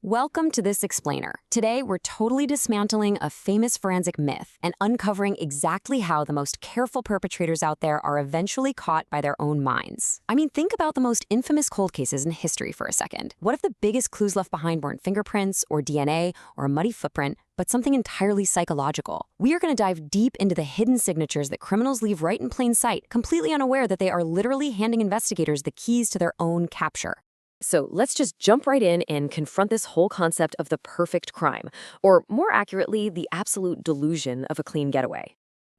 Welcome to This Explainer. Today, we're totally dismantling a famous forensic myth and uncovering exactly how the most careful perpetrators out there are eventually caught by their own minds. I mean, think about the most infamous cold cases in history for a second. What if the biggest clues left behind weren't fingerprints or DNA or a muddy footprint, but something entirely psychological? We are going to dive deep into the hidden signatures that criminals leave right in plain sight, completely unaware that they are literally handing investigators the keys to their own capture. So let's just jump right in and confront this whole concept of the perfect crime, or more accurately, the absolute delusion of a clean getaway.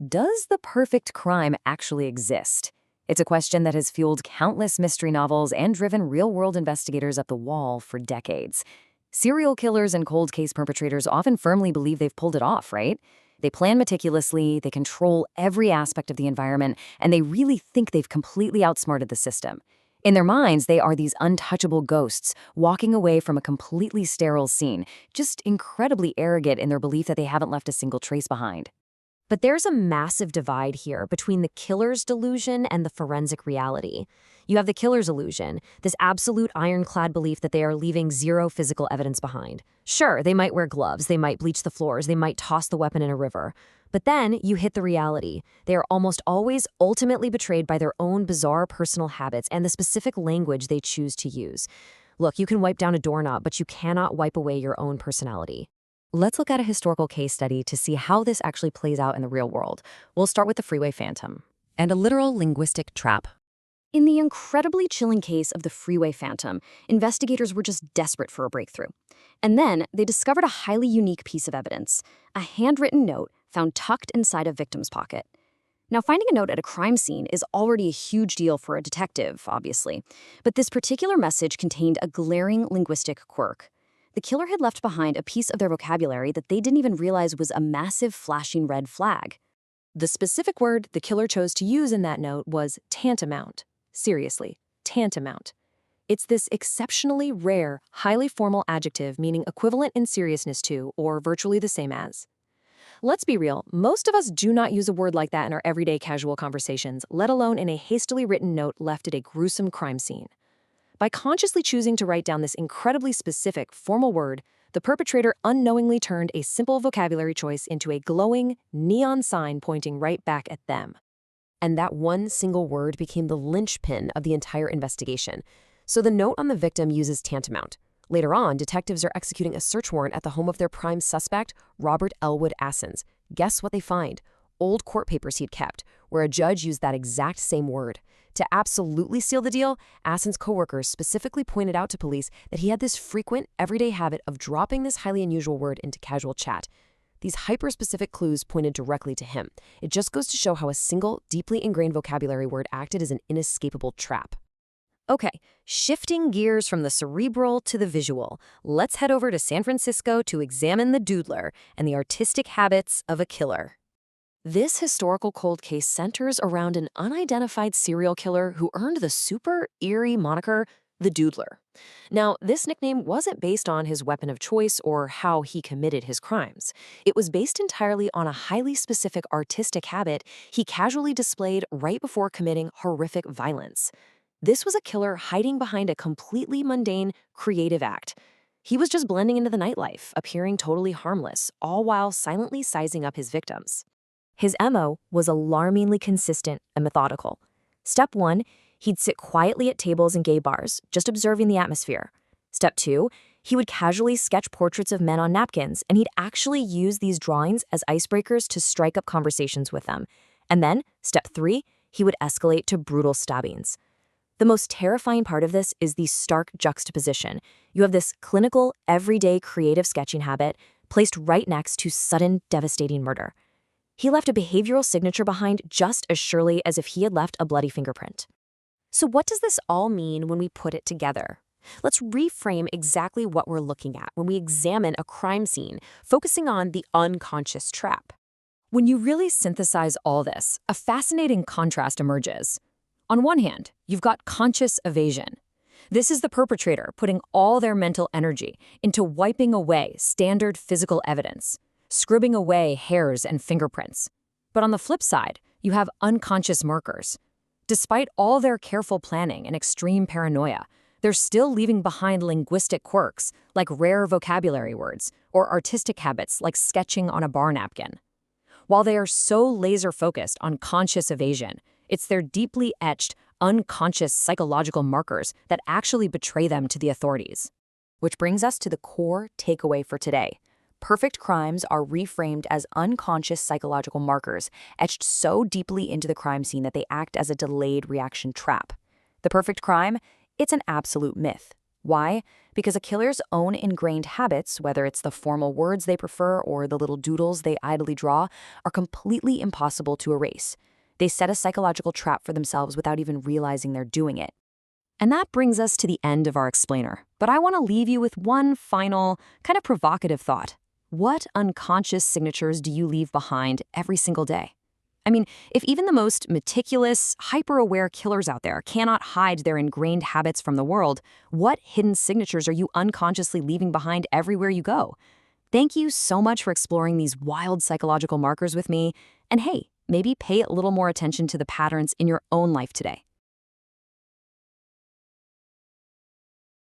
Does the perfect crime actually exist? It's a question that has fueled countless mystery novels and driven real-world investigators up the wall for decades. Serial killers and cold case perpetrators often firmly believe they've pulled it off, right? They plan meticulously, they control every aspect of the environment, and they really think they've completely outsmarted the system. In their minds, they are these untouchable ghosts, walking away from a completely sterile scene, just incredibly arrogant in their belief that they haven't left a single trace behind. But there's a massive divide here between the killer's delusion and the forensic reality. You have the killer's illusion, this absolute ironclad belief that they are leaving zero physical evidence behind. Sure, they might wear gloves, they might bleach the floors, they might toss the weapon in a river. But then you hit the reality. They are almost always ultimately betrayed by their own bizarre personal habits and the specific language they choose to use. Look, you can wipe down a doorknob, but you cannot wipe away your own personality. Let's look at a historical case study to see how this actually plays out in the real world. We'll start with the freeway phantom and a literal linguistic trap. In the incredibly chilling case of the freeway phantom, investigators were just desperate for a breakthrough. And then they discovered a highly unique piece of evidence, a handwritten note found tucked inside a victim's pocket. Now, finding a note at a crime scene is already a huge deal for a detective, obviously. But this particular message contained a glaring linguistic quirk. The killer had left behind a piece of their vocabulary that they didn't even realize was a massive flashing red flag. The specific word the killer chose to use in that note was tantamount. Seriously, tantamount. It's this exceptionally rare, highly formal adjective meaning equivalent in seriousness to, or virtually the same as. Let's be real, most of us do not use a word like that in our everyday casual conversations, let alone in a hastily written note left at a gruesome crime scene. By consciously choosing to write down this incredibly specific, formal word, the perpetrator unknowingly turned a simple vocabulary choice into a glowing, neon sign pointing right back at them. And that one single word became the linchpin of the entire investigation. So the note on the victim uses tantamount. Later on, detectives are executing a search warrant at the home of their prime suspect, Robert Elwood Assens. Guess what they find? Old court papers he'd kept, where a judge used that exact same word. To absolutely seal the deal, Assens' coworkers specifically pointed out to police that he had this frequent, everyday habit of dropping this highly unusual word into casual chat. These hyper-specific clues pointed directly to him. It just goes to show how a single, deeply ingrained vocabulary word acted as an inescapable trap. Okay, shifting gears from the cerebral to the visual, let's head over to San Francisco to examine the doodler and the artistic habits of a killer. This historical cold case centers around an unidentified serial killer who earned the super eerie moniker, the Doodler. Now, this nickname wasn't based on his weapon of choice or how he committed his crimes. It was based entirely on a highly specific artistic habit he casually displayed right before committing horrific violence. This was a killer hiding behind a completely mundane, creative act. He was just blending into the nightlife, appearing totally harmless, all while silently sizing up his victims. His MO was alarmingly consistent and methodical. Step 1, he'd sit quietly at tables in gay bars, just observing the atmosphere. Step 2, he would casually sketch portraits of men on napkins, and he'd actually use these drawings as icebreakers to strike up conversations with them. And then, Step 3, he would escalate to brutal stabbings. The most terrifying part of this is the stark juxtaposition. You have this clinical, everyday creative sketching habit placed right next to sudden, devastating murder. He left a behavioral signature behind just as surely as if he had left a bloody fingerprint. So what does this all mean when we put it together? Let's reframe exactly what we're looking at when we examine a crime scene, focusing on the unconscious trap. When you really synthesize all this, a fascinating contrast emerges. On one hand, you've got conscious evasion. This is the perpetrator putting all their mental energy into wiping away standard physical evidence, scribbing away hairs and fingerprints. But on the flip side, you have unconscious murkers. Despite all their careful planning and extreme paranoia, They're still leaving behind linguistic quirks, like rare vocabulary words, or artistic habits like sketching on a bar napkin. While they are so laser-focused on conscious evasion, it's their deeply etched, unconscious psychological markers that actually betray them to the authorities. Which brings us to the core takeaway for today. Perfect crimes are reframed as unconscious psychological markers, etched so deeply into the crime scene that they act as a delayed reaction trap. The perfect crime? It's an absolute myth. Why? Because a killer's own ingrained habits, whether it's the formal words they prefer or the little doodles they idly draw, are completely impossible to erase. They set a psychological trap for themselves without even realizing they're doing it. And that brings us to the end of our explainer. But I want to leave you with one final, kind of provocative thought. What unconscious signatures do you leave behind every single day? I mean, if even the most meticulous, hyper-aware killers out there cannot hide their ingrained habits from the world, what hidden signatures are you unconsciously leaving behind everywhere you go? Thank you so much for exploring these wild psychological markers with me. And hey, maybe pay a little more attention to the patterns in your own life today.